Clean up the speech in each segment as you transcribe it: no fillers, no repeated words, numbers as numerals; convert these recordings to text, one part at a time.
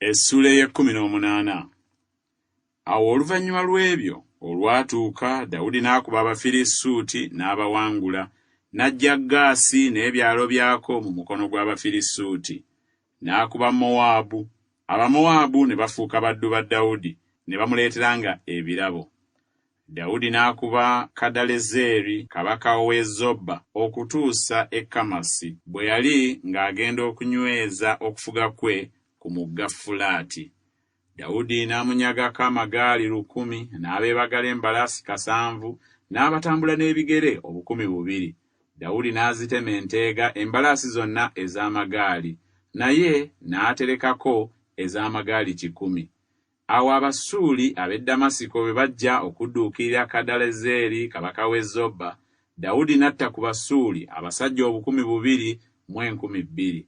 Essuula y'e18. Awo oluvannyuma lw'ebyo olwatuuka Dawudi n'akuba Abafirisuuti n'abawangula, n'aggya Gaasi n'ebyalo byako mu mukono gw'Abafirisuuti. N'akuba Mowaabu. Abamowaabu ne bafuuka baddu ba Dawudi, ne bamuleeteranga ebirabo. Dawudi n'akuba Kadalezeri kabaka w'e Zoba okutuusa e Kamasi, bwe yali ng'agenda okunyweza okufuga kwe ku mugga Fulaati. Dawudi n'amunyagako amagaali 1,000 n'abeebagala embalaasi 700 n'abatambula n'ebigere 200,000. Dawudi n'azitema enteega embalaasi zonna ez'amagaali, naye n'aterekako ez'amagaali 100. Awo Abasuuli ab'e Damasiko bwe bajja okudduukirira Kadalezeri kabaka w'e Zoba, Dawudi n'atta ku Basuuli abasajja 2,200,000.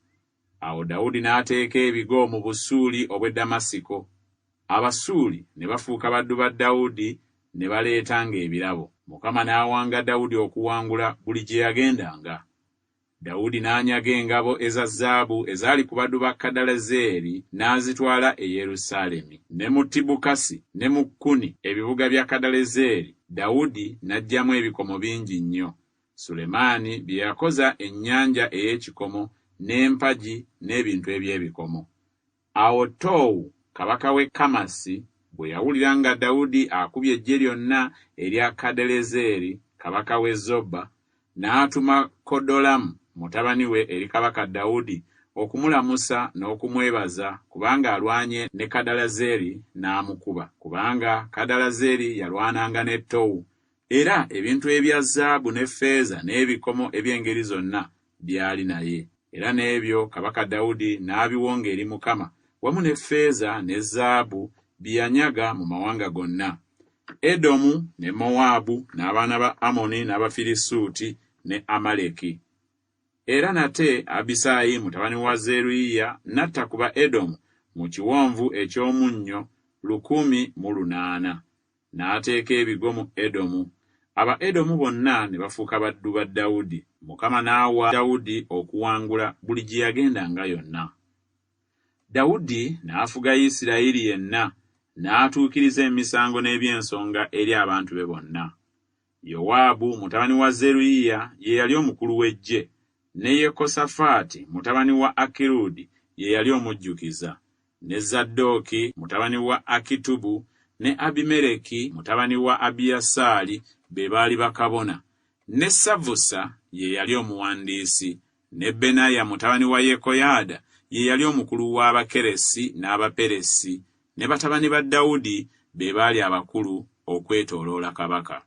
Awo Dawudi n'ateeka ebigo mu Busuuli obw'e Damasiko. Abasuuli ne bafuuka baddu ba Dawudi ne baleetanga ebirabo. Mukama n'awanga Dawudi okuwangula buli gye yagendanga. Dawudi n'anyaga engabo eza zaabu ezaali ku baddu ba Kadalezeri n'azitwala e Yerusaalemi. Ne mu Tibukasi ne mu Kuni, ebibuga bya Kadalezeri, Dawudi n'aggyamu ebikomo bingi nnyo. Sulemaani bye yakoza ennyanja ey'ekikomo n'empagi n'ebintu eby'ebikomo. Awo Toowu kabaka w'e Kamasi bwe yawulira nga Dawudi akubye eggye lyonna erya Kadalezeri kabaka w'e Zoba, n'atuma Kodolamu mutabani we eri kabaka Dawudi okumulamusa n'okumwebaza kubanga alwanye ne Kadalezeri n'amukuba, kubanga Kadalezeri yalwananga ne Toowu, era ebintu ebya zaabu ne ffeeza n'ebikomo eby'engeri zonna byali naye. Era n'ebyo kabaka Dawudi n'abiwonga eri Mukama, wamu ne ffeeza ne zaabu byanyaga mu mawanga gonna. Edomu ne Mowaabu n'abaana ba Amoni n'Abafirisuuti ne Amaleki. Era nate Abisaayi mutabani wa Zeruyiya n'atta ku ba Edomu mu kiwonvu eky'omunnyo 1,800. N'ateeka ebigo mu Edomu. Aba Edomu bonna ne bafuuka baddu ba Dawudi. Mukama n'awa Dawudi okuwangula buli gye yagendanga yonna. Dawudi n'afuga Isirayiri yenna, n'atuukiriza emisango n'ebyensonga eri abantu be bonna. Yowaabu mutabani wa Zeruyiya ye yali omukulu w'eggye, ne Yekosafaati mutabani wa Akirudi ye yali omujjukiza, ne Zadooki mutabani wa Akitubu, ne Abimereki mutabani wa Abiyasaali be baali bakabona, ne Savusa ye yali omuwandiisi, ne Benaya mutabani wa Yekoyaada ye yali omukulu w'Abakeresi n'Abaperesi, ne batabani ba Dawudi be baali abakulu okwetooloola kabaka.